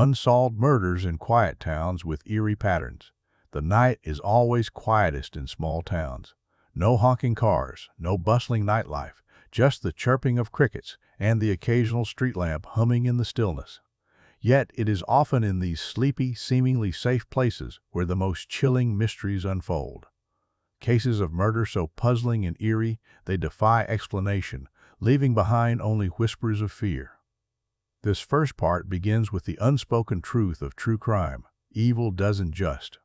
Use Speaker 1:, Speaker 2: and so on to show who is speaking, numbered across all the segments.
Speaker 1: Unsolved murders in quiet towns with eerie patterns. The night is always quietest in small towns. No honking cars, no bustling nightlife, just the chirping of crickets and the occasional street lamp humming in the stillness. Yet it is often in these sleepy, seemingly safe places where the most chilling mysteries unfold. Cases of murder so puzzling and eerie they defy explanation, leaving behind only whispers of fear. This first part begins with the unspoken truth of true crime. Evil doesn't just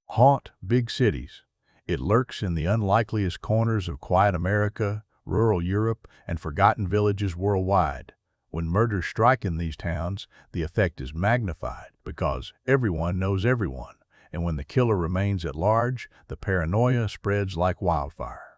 Speaker 1: haunt big cities. It lurks in the unlikeliest corners of quiet America, rural Europe, and forgotten villages worldwide. When murders strike in these towns, the effect is magnified because everyone knows everyone, and when the killer remains at large, the paranoia spreads like wildfire.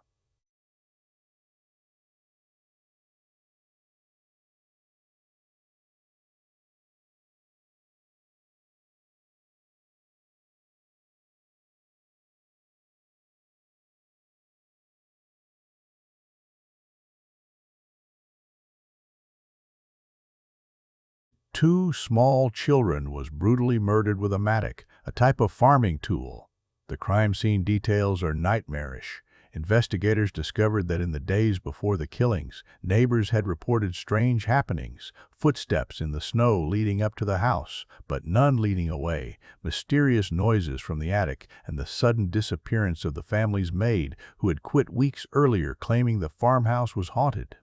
Speaker 1: Two small children was brutally murdered with a mattock, a type of farming tool. The crime scene details are nightmarish. Investigators discovered that in the days before the killings, neighbors had reported strange happenings, footsteps in the snow leading up to the house, but none leading away, mysterious noises from the attic, and the sudden disappearance of the family's maid who had quit weeks earlier claiming the farmhouse was haunted.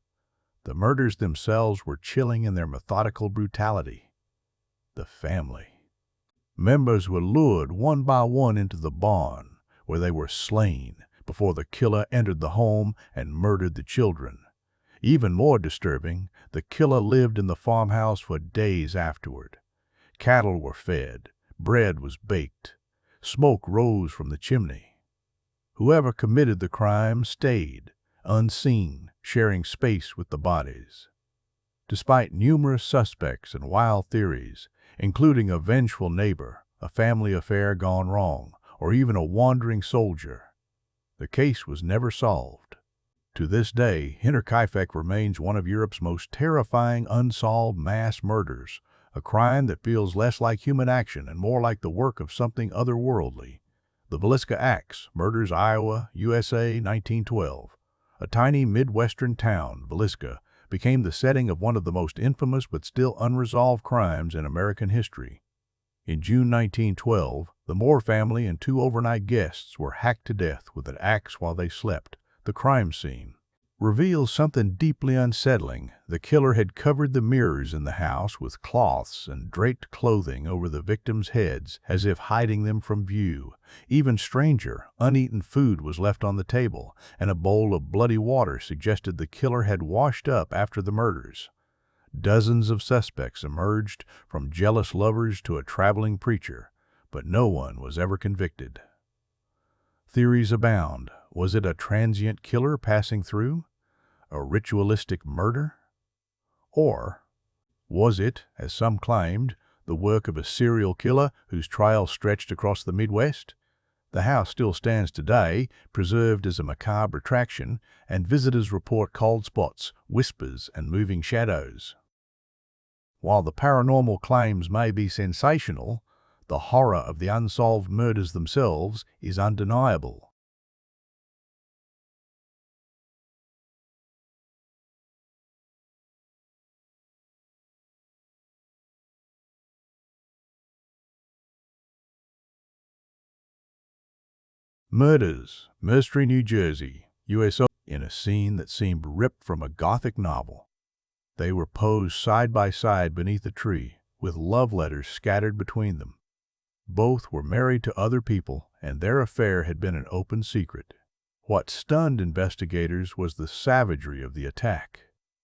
Speaker 1: The murders themselves were chilling in their methodical brutality. The family members were lured one by one into the barn, where they were slain before the killer entered the home and murdered the children. Even more disturbing, the killer lived in the farmhouse for days afterward. Cattle were fed, bread was baked, smoke rose from the chimney. Whoever committed the crime stayed, unseen, sharing space with the bodies. Despite numerous suspects and wild theories, including a vengeful neighbor, a family affair gone wrong, or even a wandering soldier, the case was never solved. To this day, Hinterkaifeck remains one of Europe's most terrifying unsolved mass murders, a crime that feels less like human action and more like the work of something otherworldly. The Villisca Axe, murders Iowa, USA, 1912. A tiny Midwestern town, Villisca, became the setting of one of the most infamous but still unresolved crimes in American history. In June 1912, the Moore family and two overnight guests were hacked to death with an axe while they slept. The crime scene reveals something deeply unsettling. The killer had covered the mirrors in the house with cloths and draped clothing over the victims' heads as if hiding them from view. Even stranger, uneaten food was left on the table, and a bowl of bloody water suggested the killer had washed up after the murders. Dozens of suspects emerged, from jealous lovers to a traveling preacher, but no one was ever convicted. Theories abound. Was it a transient killer passing through? A ritualistic murder? Or was it, as some claimed, the work of a serial killer whose trial stretched across the Midwest? The house still stands today, preserved as a macabre attraction, and visitors report cold spots, whispers, and moving shadows. While the paranormal claims may be sensational, the horror of the unsolved murders themselves is undeniable. Murders, Mystery, New Jersey, USA, in a scene that seemed ripped from a Gothic novel. They were posed side by side beneath a tree, with love letters scattered between them. Both were married to other people, and their affair had been an open secret. What stunned investigators was the savagery of the attack.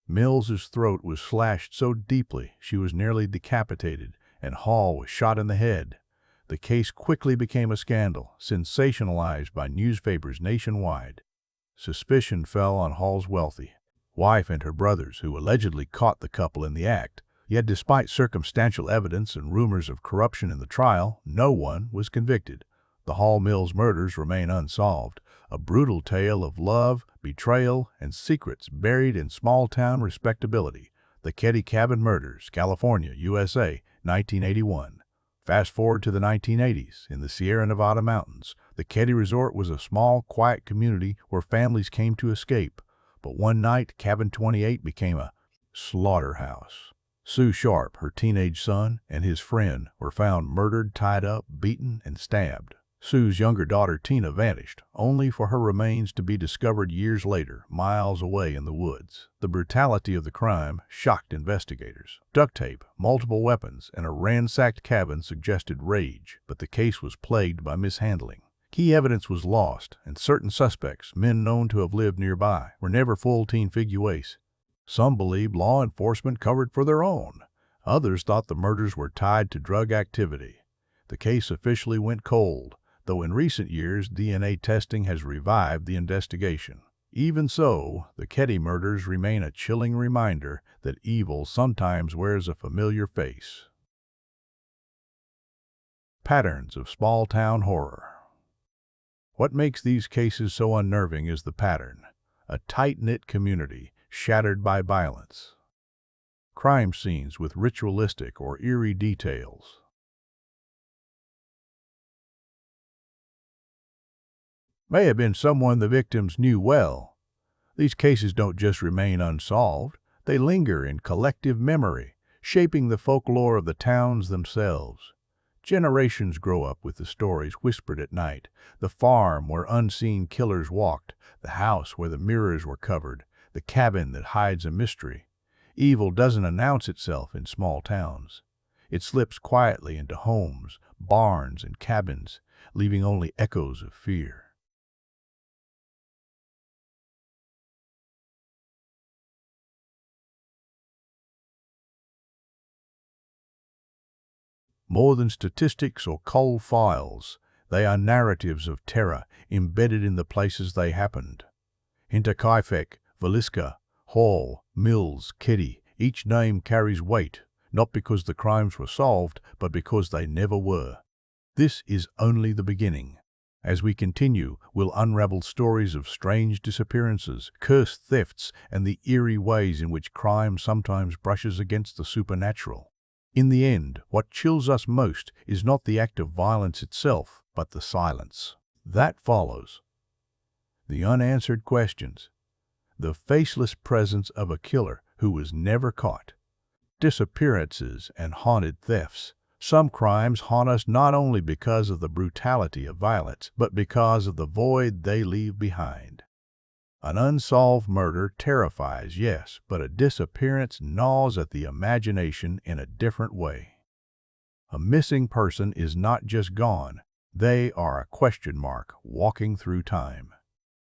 Speaker 1: Mills's throat was slashed so deeply she was nearly decapitated, and Hall was shot in the head. The case quickly became a scandal, sensationalized by newspapers nationwide. Suspicion fell on Hall's wealthy wife and her brothers, who allegedly caught the couple in the act. Yet despite circumstantial evidence and rumors of corruption in the trial, no one was convicted. The Hall Mills murders remain unsolved, a brutal tale of love, betrayal, and secrets buried in small-town respectability. The Ketty Cabin Murders, California, USA, 1981. Fast forward to the 1980s. In the Sierra Nevada mountains, the Ketty Resort was a small, quiet community where families came to escape. But one night, Cabin 28 became a slaughterhouse. Sue Sharp, her teenage son, and his friend were found murdered, tied up, beaten, and stabbed. Sue's younger daughter, Tina, vanished, only for her remains to be discovered years later, miles away in the woods. The brutality of the crime shocked investigators. Duct tape, multiple weapons, and a ransacked cabin suggested rage, but the case was plagued by mishandling. Key evidence was lost, and certain suspects, men known to have lived nearby, were never full-team figureheads. Some believed law enforcement covered for their own. Others thought the murders were tied to drug activity. The case officially went cold, though in recent years DNA testing has revived the investigation. Even so, the Ketty murders remain a chilling reminder that evil sometimes wears a familiar face. Patterns of small-town horror. What makes these cases so unnerving is the pattern: a tight-knit community shattered by violence. Crime scenes with ritualistic or eerie details. May have been someone the victims knew well. These cases don't just remain unsolved, they linger in collective memory, shaping the folklore of the towns themselves. Generations grow up with the stories whispered at night: the farm where unseen killers walked, the house where the mirrors were covered, the cabin that hides a mystery. Evil doesn't announce itself in small towns. It slips quietly into homes, barns, and cabins, leaving only echoes of fear. More than statistics or cold files, they are narratives of terror embedded in the places they happened. Hinterkaifeck, Villisca, Hall, Mills, Ketty, each name carries weight, not because the crimes were solved, but because they never were. This is only the beginning. As we continue, we'll unravel stories of strange disappearances, cursed thefts, and the eerie ways in which crime sometimes brushes against the supernatural. In the end, what chills us most is not the act of violence itself, but the silence that follows. The unanswered questions. The faceless presence of a killer who was never caught. Disappearances and haunted thefts. Some crimes haunt us not only because of the brutality of violence, but because of the void they leave behind. An unsolved murder terrifies, yes, but a disappearance gnaws at the imagination in a different way. A missing person is not just gone, they are a question mark walking through time.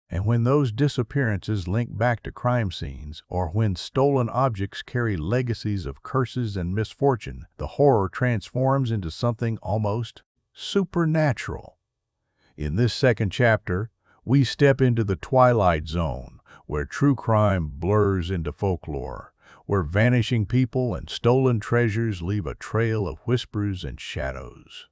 Speaker 1: And when those disappearances link back to crime scenes, or when stolen objects carry legacies of curses and misfortune, the horror transforms into something almost supernatural. In this second chapter, we step into the twilight zone, where true crime blurs into folklore, where vanishing people and stolen treasures leave a trail of whispers and shadows.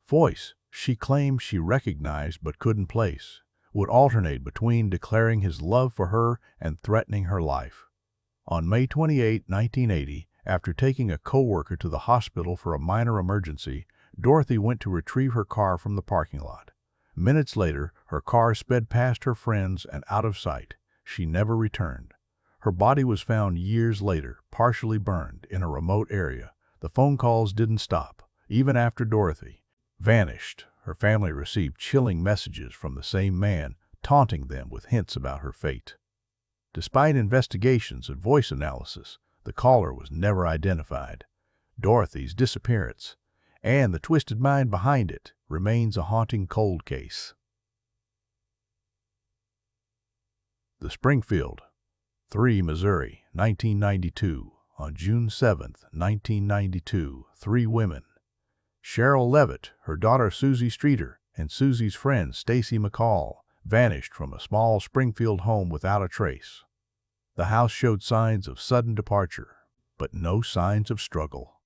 Speaker 1: Voice she claimed she recognized but couldn't place, would alternate between declaring his love for her and threatening her life. On May 28, 1980, after taking a coworker to the hospital for a minor emergency, Dorothy went to retrieve her car from the parking lot. Minutes later, her car sped past her friends and out of sight. She never returned. Her body was found years later, partially burned, in a remote area. The phone calls didn't stop, even after Dorothy vanished. Her family received chilling messages from the same man, taunting them with hints about her fate. Despite investigations and voice analysis, the caller was never identified. Dorothy's disappearance, and the twisted mind behind it, remains a haunting cold case. The Springfield, 3, Missouri, 1992. On June 7, 1992, 3 women, Cheryl Levitt, her daughter Susie Streeter, and Susie's friend Stacy McCall vanished from a small Springfield home without a trace. The house showed signs of sudden departure, but no signs of struggle.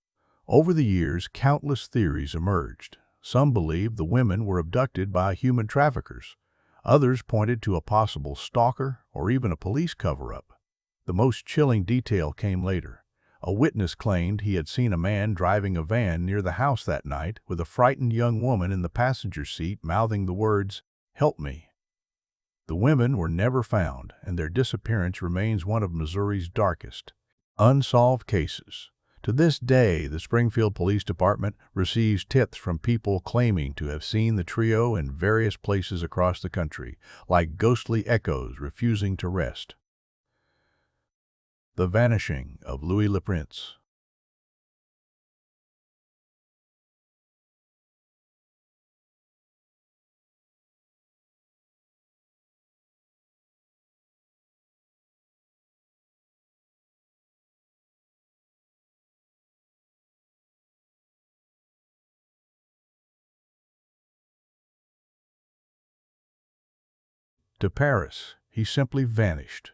Speaker 1: Over the years, countless theories emerged. Some believed the women were abducted by human traffickers. Others pointed to a possible stalker or even a police cover-up. The most chilling detail came later. A witness claimed he had seen a man driving a van near the house that night with a frightened young woman in the passenger seat mouthing the words, "Help me." The women were never found, and their disappearance remains one of Missouri's darkest, unsolved cases. To this day, the Springfield Police Department receives tips from people claiming to have seen the trio in various places across the country, like ghostly echoes refusing to rest. The vanishing of Louis Le Prince. To Paris, he simply vanished.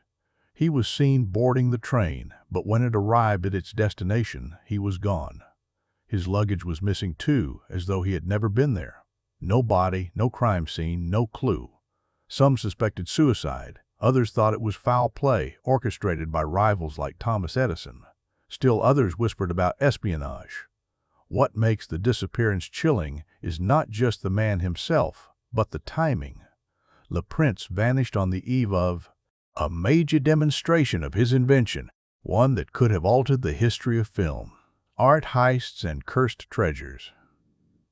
Speaker 1: He was seen boarding the train, but when it arrived at its destination, he was gone. His luggage was missing too, as though he had never been there. No body, no crime scene, no clue. Some suspected suicide. Others thought it was foul play, orchestrated by rivals like Thomas Edison. Still others whispered about espionage. What makes the disappearance chilling is not just the man himself, but the timing. Le Prince vanished on the eve of a major demonstration of his invention, one that could have altered the history of film. Art, heists, and cursed treasures.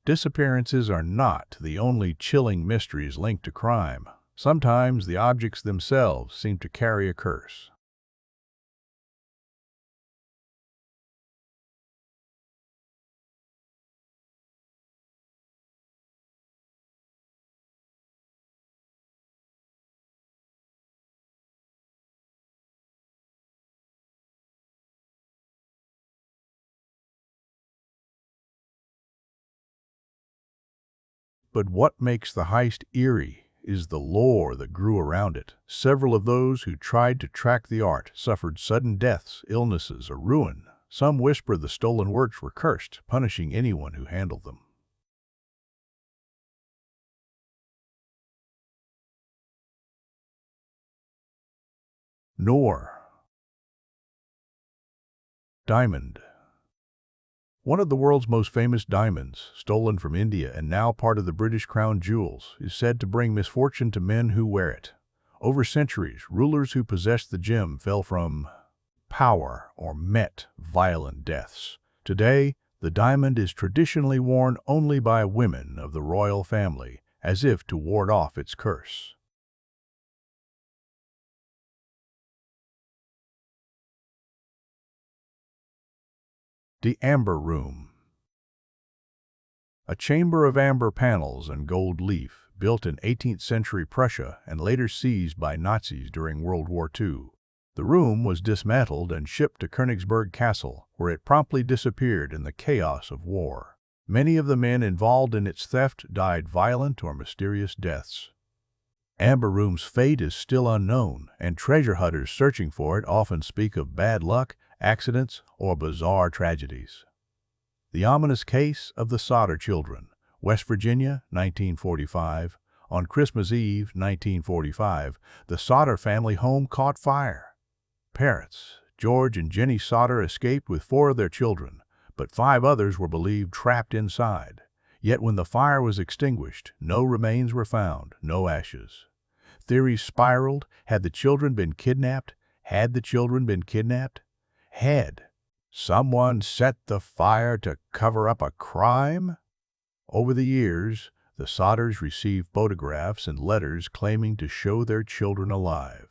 Speaker 1: Disappearances are not the only chilling mysteries linked to crime. Sometimes the objects themselves seem to carry a curse. But what makes the heist eerie is the lore that grew around it. Several of those who tried to track the art suffered sudden deaths, illnesses, or ruin. Some whisper the stolen works were cursed, punishing anyone who handled them. Nor. Diamond. One of the world's most famous diamonds, stolen from India and now part of the British crown jewels, is said to bring misfortune to men who wear it. Over centuries, rulers who possessed the gem fell from power or met violent deaths. Today, the diamond is traditionally worn only by women of the royal family, as if to ward off its curse. The Amber Room. A chamber of amber panels and gold leaf, built in 18th century Prussia and later seized by Nazis during World War II. The room was dismantled and shipped to Königsberg Castle, where it promptly disappeared in the chaos of war. Many of the men involved in its theft died violent or mysterious deaths. Amber Room's fate is still unknown, and treasure hunters searching for it often speak of bad luck, accidents, or bizarre tragedies. The ominous case of the Sodder children, West Virginia, 1945. On Christmas Eve, 1945, the Sodder family home caught fire. Parents, George and Jenny Sodder, escaped with 4 of their children, but 5 others were believed trapped inside. Yet when the fire was extinguished, no remains were found, no ashes. Theories spiraled. Had the children been kidnapped? Had the children been kidnapped? Had someone set the fire to cover up a crime? Over the years, the Sodders received photographs and letters claiming to show their children alive.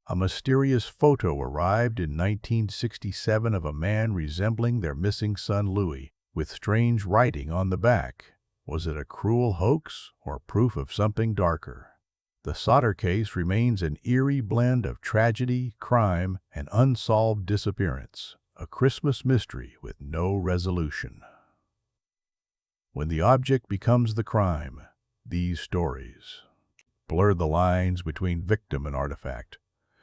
Speaker 1: A mysterious photo arrived in 1967 of a man resembling their missing son Louis, with strange writing on the back. Was it a cruel hoax or proof of something darker? The Sodder case remains an eerie blend of tragedy, crime, and unsolved disappearance, a Christmas mystery with no resolution. When the object becomes the crime. These stories blur the lines between victim and artifact.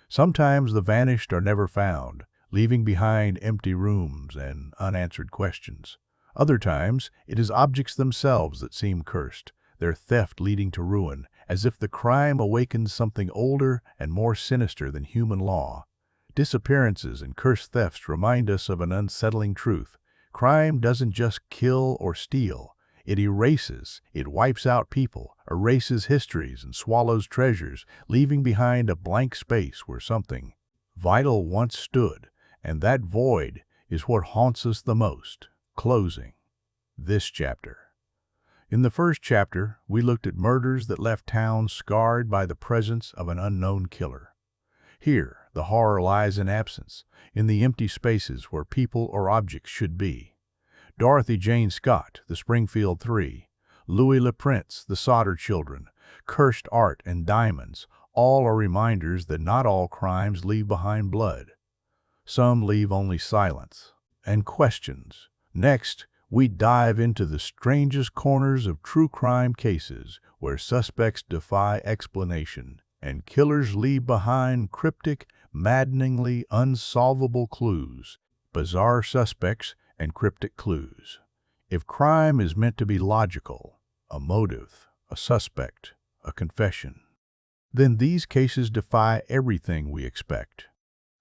Speaker 1: Sometimes the vanished are never found, leaving behind empty rooms and unanswered questions. Other times, it is objects themselves that seem cursed, their theft leading to ruin, as if the crime awakens something older and more sinister than human law. Disappearances and cursed thefts remind us of an unsettling truth. Crime doesn't just kill or steal. It erases, it wipes out people, erases histories, and swallows treasures, leaving behind a blank space where something vital once stood, and that void is what haunts us the most. Closing this chapter. In the first chapter, we looked at murders that left towns scarred by the presence of an unknown killer. Here, the horror lies in absence, in the empty spaces where people or objects should be. Dorothy Jane Scott, The Springfield Three, Louis Le Prince, The Solder Children, Cursed Art and Diamonds, all are reminders that not all crimes leave behind blood. Some leave only silence and questions. Next, we dive into the strangest corners of true crime cases where suspects defy explanation and killers leave behind cryptic, maddeningly unsolvable clues, bizarre suspects, and cryptic clues. If crime is meant to be logical, a motive, a suspect, a confession, then these cases defy everything we expect.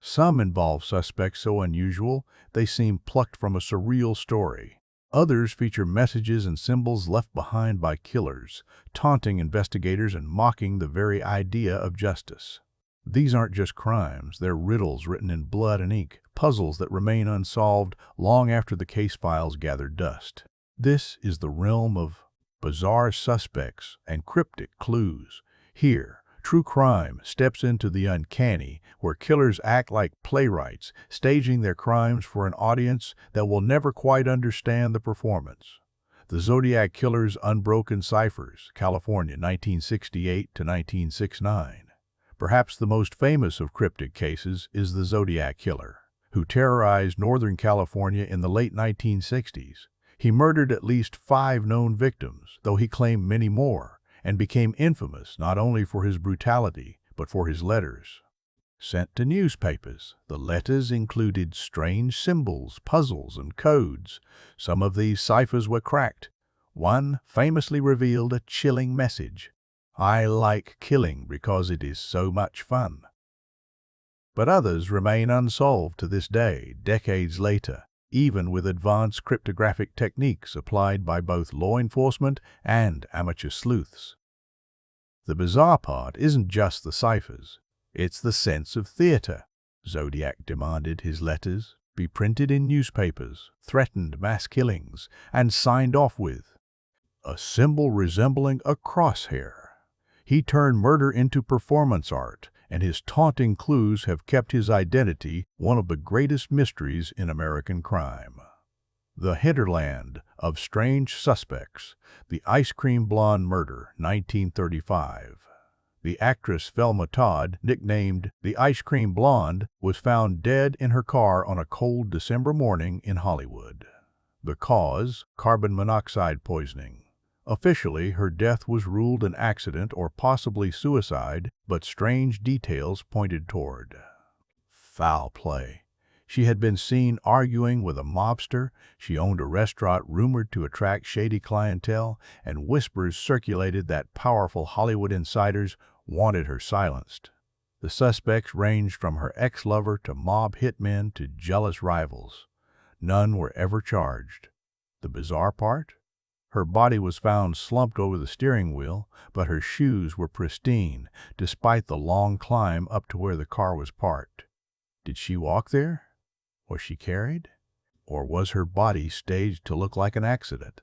Speaker 1: Some involve suspects so unusual they seem plucked from a surreal story. Others feature messages and symbols left behind by killers, taunting investigators and mocking the very idea of justice. These aren't just crimes, they're riddles written in blood and ink, puzzles that remain unsolved long after the case files gather dust. This is the realm of bizarre suspects and cryptic clues. Here, true crime steps into the uncanny, where killers act like playwrights, staging their crimes for an audience that will never quite understand the performance. The Zodiac Killer's Unbroken Ciphers, California, 1968 to 1969. Perhaps the most famous of cryptic cases is the Zodiac Killer, who terrorized Northern California in the late 1960s. He murdered at least 5 known victims, though he claimed many more, and became infamous not only for his brutality, but for his letters sent to newspapers. The letters included strange symbols, puzzles, and codes. Some of these ciphers were cracked. One famously revealed a chilling message: "I like killing because it is so much fun." But others remain unsolved to this day, decades later, even with advanced cryptographic techniques applied by both law enforcement and amateur sleuths. The bizarre part isn't just the ciphers, it's the sense of theater. Zodiac demanded his letters be printed in newspapers, threatened mass killings, and signed off with a symbol resembling a crosshair. He turned murder into performance art, and his taunting clues have kept his identity one of the greatest mysteries in American crime. The Hinterland of Strange Suspects, The Ice Cream Blonde Murder, 1935. The actress Velma Todd, nicknamed the Ice Cream Blonde, was found dead in her car on a cold December morning in Hollywood. The cause: carbon monoxide poisoning. Officially, her death was ruled an accident or possibly suicide, but strange details pointed toward foul play. She had been seen arguing with a mobster, she owned a restaurant rumored to attract shady clientele, and whispers circulated that powerful Hollywood insiders wanted her silenced. The suspects ranged from her ex-lover to mob hitmen to jealous rivals. None were ever charged. The bizarre part? Her body was found slumped over the steering wheel, but her shoes were pristine, despite the long climb up to where the car was parked. Did she walk there? Was she carried? Or was her body staged to look like an accident?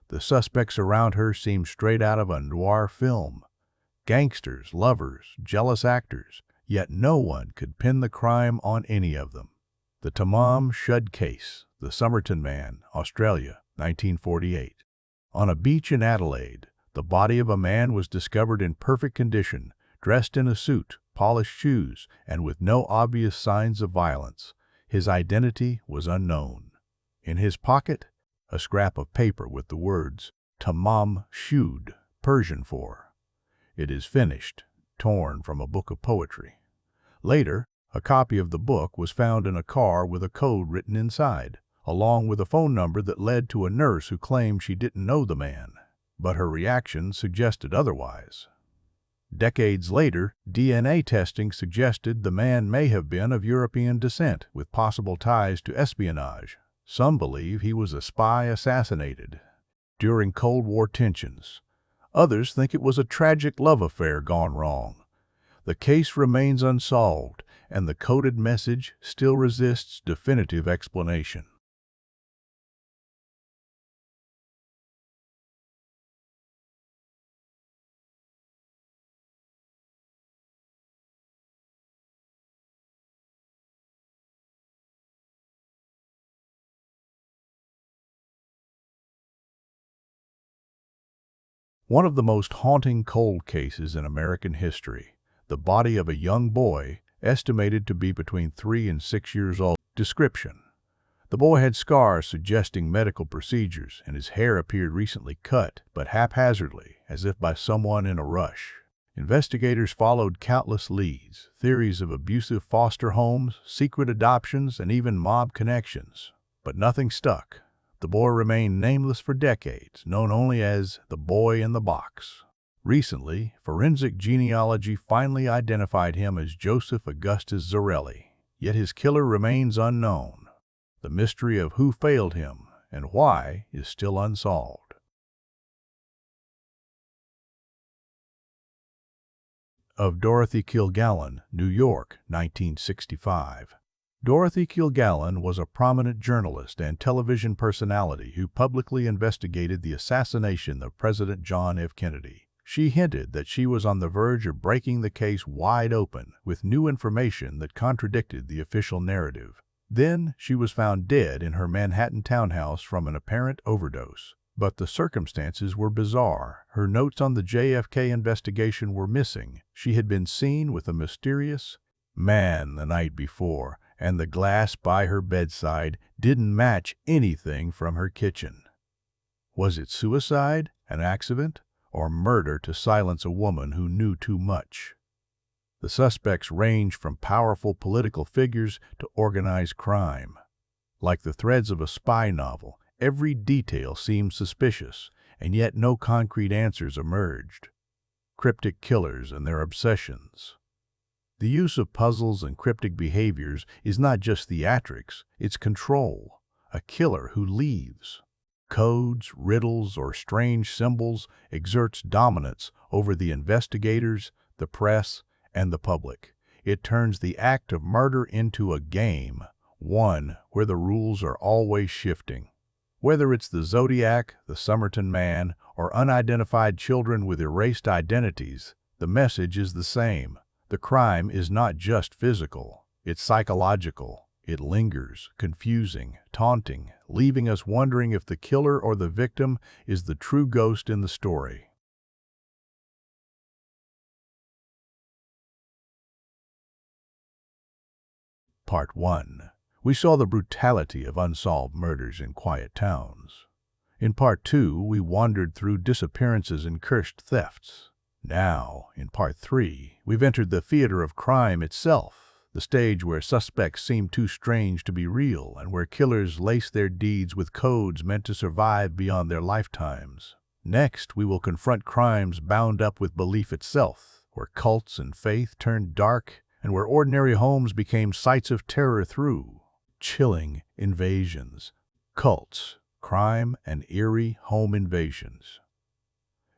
Speaker 1: The suspects around her seemed straight out of a noir film. Gangsters, lovers, jealous actors, yet no one could pin the crime on any of them. The Tamam Shud Case, The Somerton Man, Australia, 1948. On a beach in Adelaide, the body of a man was discovered in perfect condition, dressed in a suit, polished shoes, and with no obvious signs of violence. His identity was unknown. In his pocket, a scrap of paper with the words "Tamam Shud" Persian for, "It is finished," torn from a book of poetry. Later, a copy of the book was found in a car with a code written inside, along with a phone number that led to a nurse who claimed she didn't know the man, but her reaction suggested otherwise. Decades later, DNA testing suggested the man may have been of European descent, with possible ties to espionage. Some believe he was a spy assassinated during Cold War tensions. Others think it was a tragic love affair gone wrong. The case remains unsolved, and the coded message still resists definitive explanation. One of the most haunting cold cases in American history, the body of a young boy estimated to be between 3 and 6 years old. Description: the boy had scars suggesting medical procedures, and his hair appeared recently cut, but haphazardly, as if by someone in a rush. Investigators followed countless leads, theories of abusive foster homes, secret adoptions, and even mob connections. But nothing stuck. The boy remained nameless for decades, known only as the boy in the box. Recently, forensic genealogy finally identified him as Joseph Augustus Zarelli, yet his killer remains unknown. The mystery of who failed him and why is still unsolved. Of Dorothy Kilgallen, New York, 1965. Dorothy Kilgallen was a prominent journalist and television personality who publicly investigated the assassination of President John F. Kennedy. She hinted that she was on the verge of breaking the case wide open with new information that contradicted the official narrative. Then she was found dead in her Manhattan townhouse from an apparent overdose. But the circumstances were bizarre. Her notes on the JFK investigation were missing. She had been seen with a mysterious man the night before, and the glass by her bedside didn't match anything from her kitchen. Was it suicide, an accident, or murder to silence a woman who knew too much? The suspects range from powerful political figures to organized crime. Like the threads of a spy novel, every detail seemed suspicious, and yet no concrete answers emerged. Cryptic killers and their obsessions. The use of puzzles and cryptic behaviors is not just theatrics, it's control. A killer who leaves codes, riddles, or strange symbols exerts dominance over the investigators, the press, and the public. It turns the act of murder into a game, one where the rules are always shifting. Whether it's the Zodiac, the Somerton Man, or unidentified children with erased identities, the message is the same. The crime is not just physical, it's psychological. It lingers, confusing, taunting, leaving us wondering if the killer or the victim is the true ghost in the story. Part 1. We saw the brutality of unsolved murders in quiet towns. In Part 2, we wandered through disappearances and cursed thefts. Now, in Part 3, we've entered the theater of crime itself, the stage where suspects seem too strange to be real and where killers lace their deeds with codes meant to survive beyond their lifetimes. Next, we will confront crimes bound up with belief itself, where cults and faith turned dark and where ordinary homes became sites of terror through chilling invasions, cults, crime, and eerie home invasions.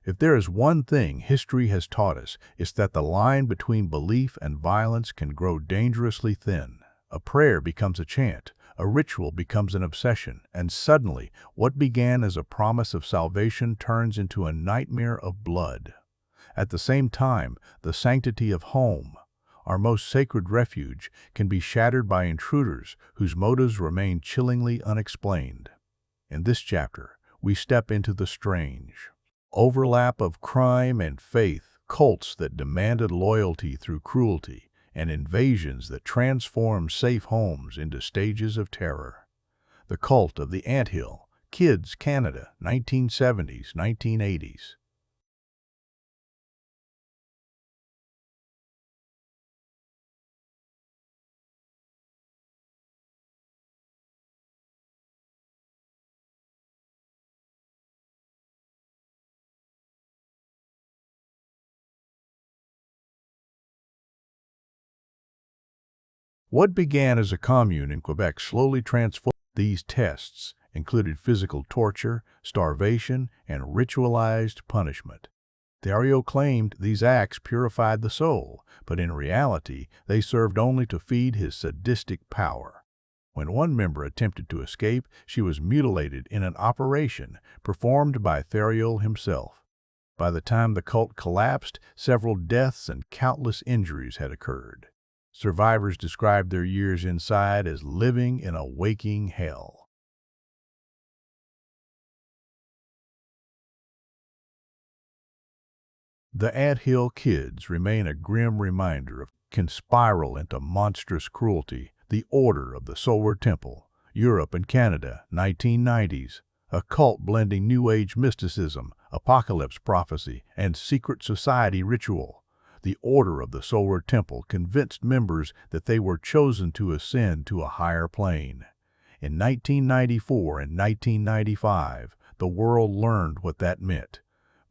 Speaker 1: If there is one thing history has taught us, it's that the line between belief and violence can grow dangerously thin. A prayer becomes a chant, a ritual becomes an obsession, and suddenly what began as a promise of salvation turns into a nightmare of blood. At the same time, the sanctity of home, our most sacred refuge, can be shattered by intruders whose motives remain chillingly unexplained. In this chapter, we step into the strange overlap of crime and faith, cults that demanded loyalty through cruelty, and invasions that transformed safe homes into stages of terror. The Cult of the Anthill, Kids, Canada, 1970s, 1980s. What began as a commune in Quebec slowly transformed. These tests included physical torture, starvation, and ritualized punishment. Theriot claimed these acts purified the soul, but in reality, they served only to feed his sadistic power. When one member attempted to escape, she was mutilated in an operation performed by Theriot himself. By the time the cult collapsed, several deaths and countless injuries had occurred. Survivors described their years inside as living in a waking hell. The Anthill Kids remain a grim reminder of can spiral into monstrous cruelty. The Order of the Solar Temple, Europe and Canada, 1990s. A cult blending New Age mysticism, apocalypse prophecy, and secret society ritual. The Order of the Solar Temple convinced members that they were chosen to ascend to a higher plane. In 1994 and 1995, the world learned what that meant.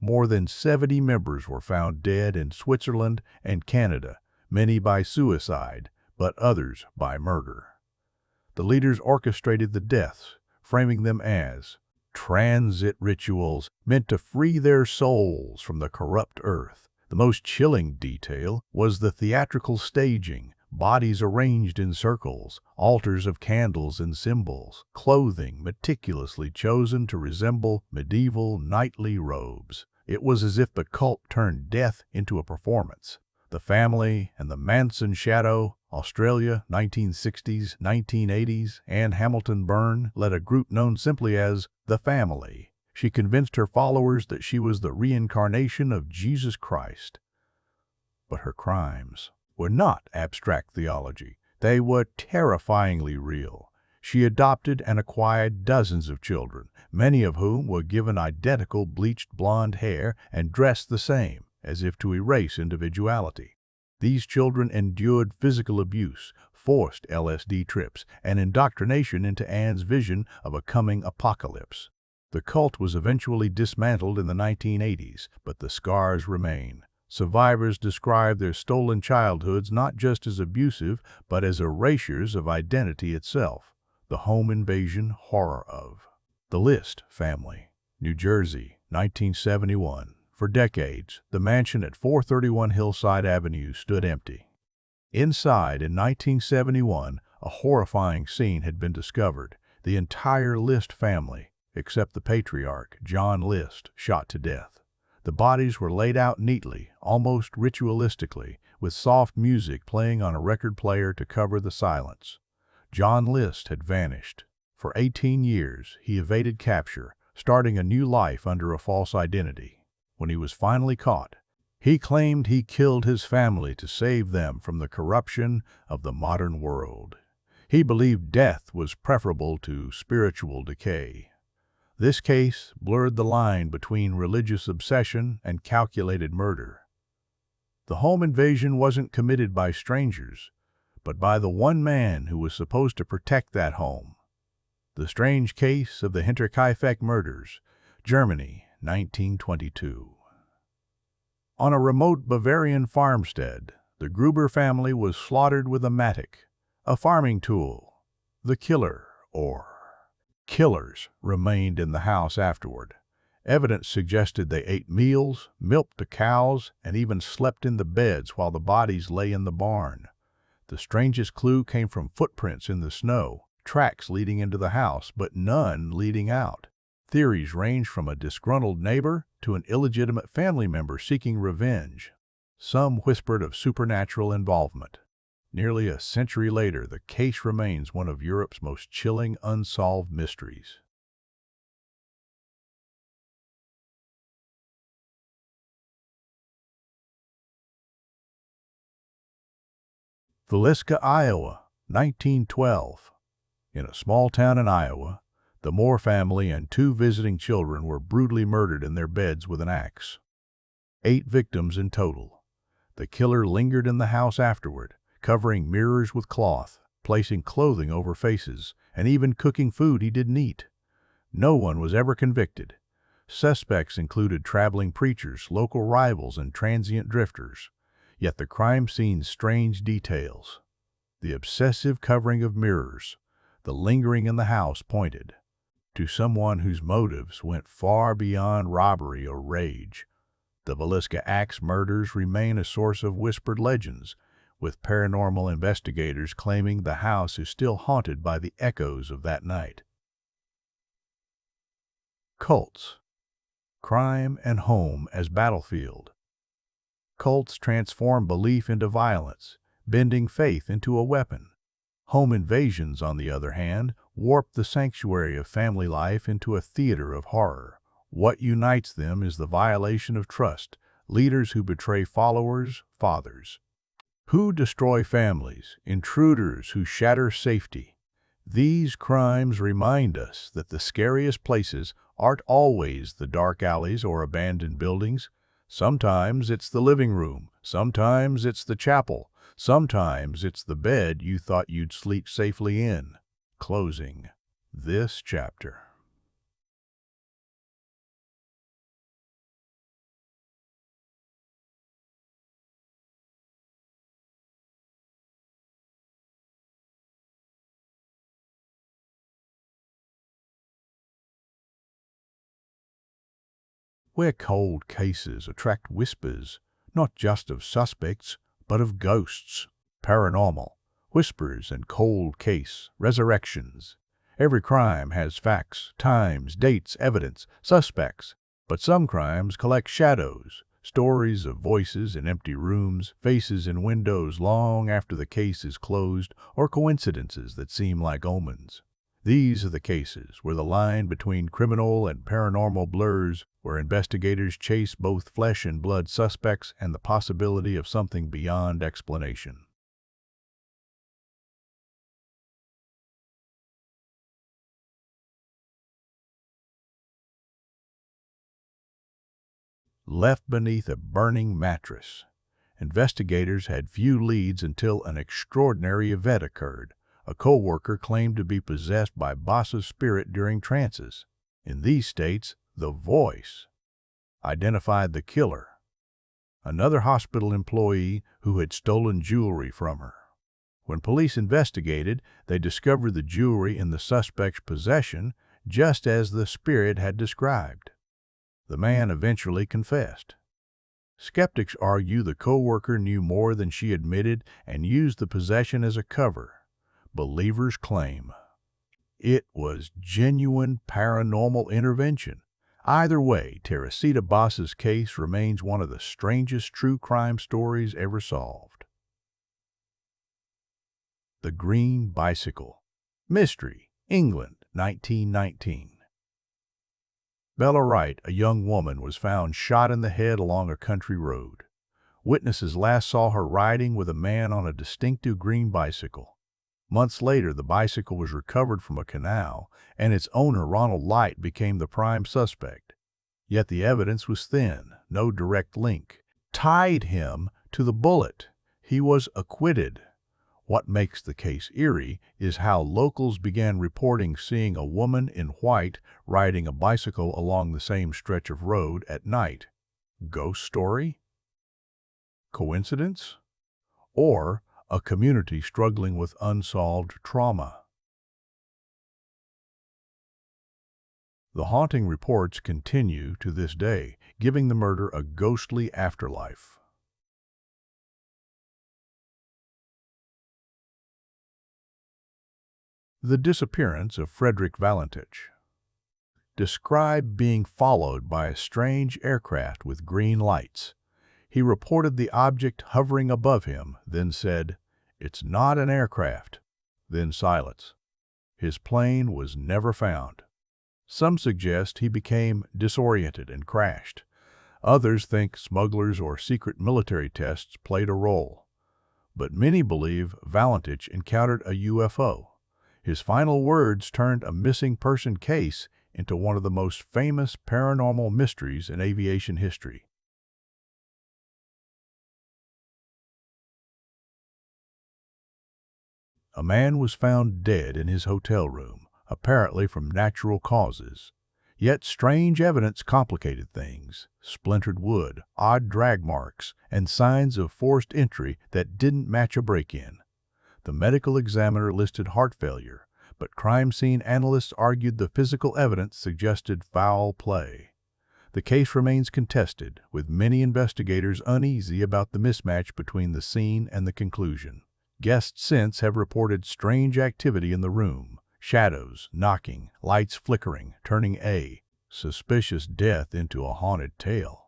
Speaker 1: More than 70 members were found dead in Switzerland and Canada, many by suicide, but others by murder. The leaders orchestrated the deaths, framing them as transit rituals meant to free their souls from the corrupt earth. The most chilling detail was the theatrical staging, bodies arranged in circles, altars of candles and symbols, clothing meticulously chosen to resemble medieval knightly robes. It was as if the cult turned death into a performance. The Family and the Manson Shadow, Australia, 1960s, 1980s, Anne Hamilton Byrne led a group known simply as The Family. She convinced her followers that she was the reincarnation of Jesus Christ. But her crimes were not abstract theology. They were terrifyingly real. She adopted and acquired dozens of children, many of whom were given identical bleached blonde hair and dressed the same, as if to erase individuality. These children endured physical abuse, forced LSD trips, and indoctrination into Anne's vision of a coming apocalypse. The cult was eventually dismantled in the 1980s, but the scars remain. Survivors describe their stolen childhoods not just as abusive, but as erasures of identity itself. The home invasion horror of the List family, New Jersey, 1971. For decades, the mansion at 431 Hillside Avenue stood empty. Inside, in 1971, a horrifying scene had been discovered. The entire List family, except the patriarch, John List, shot to death. The bodies were laid out neatly, almost ritualistically, with soft music playing on a record player to cover the silence. John List had vanished. For 18 years, he evaded capture, starting a new life under a false identity. When he was finally caught, he claimed he killed his family to save them from the corruption of the modern world. He believed death was preferable to spiritual decay. This case blurred the line between religious obsession and calculated murder. The home invasion wasn't committed by strangers, but by the one man who was supposed to protect that home. The strange case of the Hinterkaifeck murders, Germany, 1922. On a remote Bavarian farmstead, the Gruber family was slaughtered with a mattock, a farming tool. The killer, or killers, remained in the house afterward. Evidence suggested they ate meals, milked the cows, and even slept in the beds while the bodies lay in the barn. The strangest clue came from footprints in the snow, tracks leading into the house, but none leading out. Theories ranged from a disgruntled neighbor to an illegitimate family member seeking revenge. Some whispered of supernatural involvement. Nearly a century later, the case remains one of Europe's most chilling unsolved mysteries. Villisca, Iowa, 1912. In a small town in Iowa, the Moore family and 2 visiting children were brutally murdered in their beds with an axe. 8 victims in total. The killer lingered in the house afterward, covering mirrors with cloth, placing clothing over faces, and even cooking food he didn't eat. No one was ever convicted. Suspects included traveling preachers, local rivals, and transient drifters. Yet the crime scene's strange details. The obsessive covering of mirrors, the lingering in the house pointed to someone whose motives went far beyond robbery or rage. The Villisca Axe murders remain a source of whispered legends, with paranormal investigators claiming the house is still haunted by the echoes of that night. Cults. Crime and home as battlefield. Cults transform belief into violence, bending faith into a weapon. Home invasions, on the other hand, warp the sanctuary of family life into a theater of horror. What unites them is the violation of trust, leaders who betray followers, fathers who destroy families, intruders who shatter safety. These crimes remind us that the scariest places aren't always the dark alleys or abandoned buildings. Sometimes it's the living room, sometimes it's the chapel, sometimes it's the bed you thought you'd sleep safely in. Closing this chapter. Where cold cases attract whispers, not just of suspects, but of ghosts. Paranormal, whispers and cold case, resurrections. Every crime has facts, times, dates, evidence, suspects. But some crimes collect shadows, stories of voices in empty rooms, faces in windows long after the case is closed, or coincidences that seem like omens. These are the cases where the line between criminal and paranormal blurs, where investigators chase both flesh and blood suspects and the possibility of something beyond explanation. Left beneath a burning mattress. Investigators had few leads until an extraordinary event occurred. A co-worker claimed to be possessed by boss's spirit during trances. In these states, the voice identified the killer, another hospital employee who had stolen jewelry from her. When police investigated, they discovered the jewelry in the suspect's possession, just as the spirit had described. The man eventually confessed. Skeptics argue the co-worker knew more than she admitted and used the possession as a cover. Believers claim it was genuine paranormal intervention. Either way, Teresita Boss's case remains one of the strangest true crime stories ever solved. The Green Bicycle. Mystery, England, 1919. Bella Wright, a young woman, was found shot in the head along a country road. Witnesses last saw her riding with a man on a distinctive green bicycle. Months later, the bicycle was recovered from a canal, and its owner, Ronald Light, became the prime suspect. Yet the evidence was thin, no direct link tied him to the bullet. He was acquitted. What makes the case eerie is how locals began reporting seeing a woman in white riding a bicycle along the same stretch of road at night. Ghost story? Coincidence? Or a community struggling with unsolved trauma? The haunting reports continue to this day, giving the murder a ghostly afterlife. The disappearance of Frederick Valentich. Described being followed by a strange aircraft with green lights. He reported the object hovering above him, then said, "It's not an aircraft." Then silence. His plane was never found. Some suggest he became disoriented and crashed. Others think smugglers or secret military tests played a role. But many believe Valentich encountered a UFO. His final words turned a missing person case into one of the most famous paranormal mysteries in aviation history. A man was found dead in his hotel room, apparently from natural causes. Yet strange evidence complicated things: splintered wood, odd drag marks, and signs of forced entry that didn't match a break-in. The medical examiner listed heart failure, but crime scene analysts argued the physical evidence suggested foul play. The case remains contested, with many investigators uneasy about the mismatch between the scene and the conclusion. Guests since have reported strange activity in the room, shadows, knocking, lights flickering, turning a suspicious death into a haunted tale.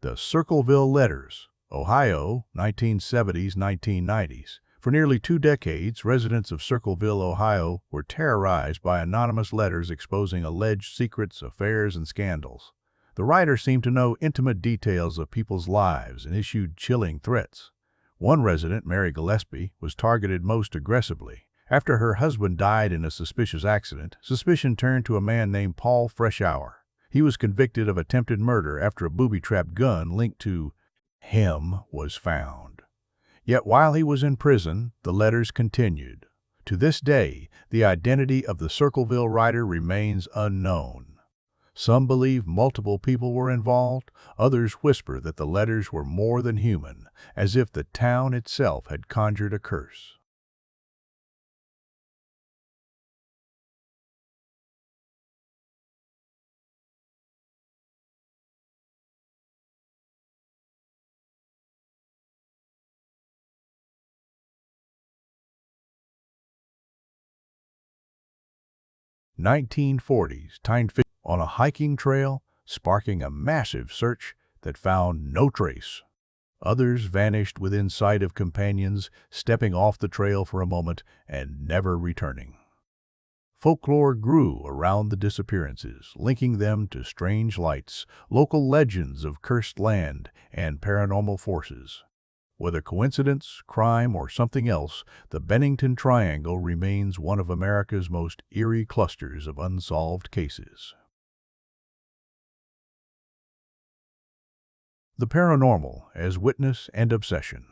Speaker 1: The Circleville Letters, Ohio, 1970s-1990s. For nearly 2 decades, residents of Circleville, Ohio, were terrorized by anonymous letters exposing alleged secrets, affairs, and scandals. The writer seemed to know intimate details of people's lives and issued chilling threats. One resident, Mary Gillespie, was targeted most aggressively. After her husband died in a suspicious accident, suspicion turned to a man named Paul Freshour. He was convicted of attempted murder after a booby-trapped gun linked to him was found. Yet while he was in prison, the letters continued. To this day, the identity of the Circleville writer remains unknown. Some believe multiple people were involved, others whisper that the letters were more than human, as if the town itself had conjured a curse. '40s timed on a hiking trail, sparking a massive search that found no trace. Others vanished within sight of companions, stepping off the trail for a moment and never returning. Folklore grew around the disappearances, linking them to strange lights, local legends of cursed land, and paranormal forces. Whether coincidence, crime, or something else, the Bennington Triangle remains one of America's most eerie clusters of unsolved cases. The paranormal as witness and obsession.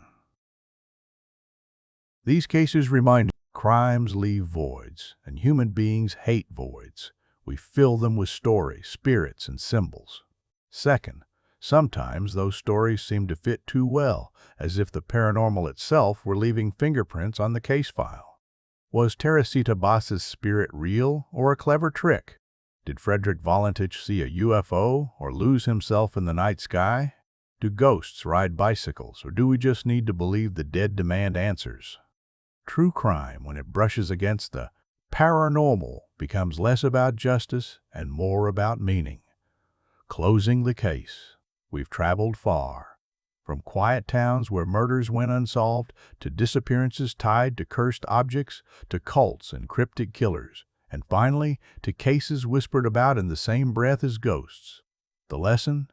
Speaker 1: These cases remind crimes leave voids, and human beings hate voids. We fill them with stories, spirits, and symbols. Second, sometimes those stories seem to fit too well, as if the paranormal itself were leaving fingerprints on the case file. Was Teresita Bass's spirit real or a clever trick? Did Frederick Volantich see a UFO or lose himself in the night sky? Do ghosts ride bicycles, or do we just need to believe the dead demand answers? True crime, when it brushes against the paranormal, becomes less about justice and more about meaning. Closing the case. We've traveled far. From quiet towns where murders went unsolved, to disappearances tied to cursed objects, to cults and cryptic killers, and finally, to cases whispered about in the same breath as ghosts. The lesson?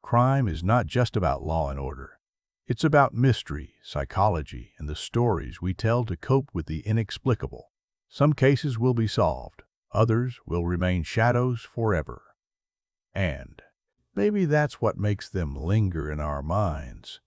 Speaker 1: Crime is not just about law and order. It's about mystery, psychology, and the stories we tell to cope with the inexplicable. Some cases will be solved, others will remain shadows forever. And maybe that's what makes them linger in our minds.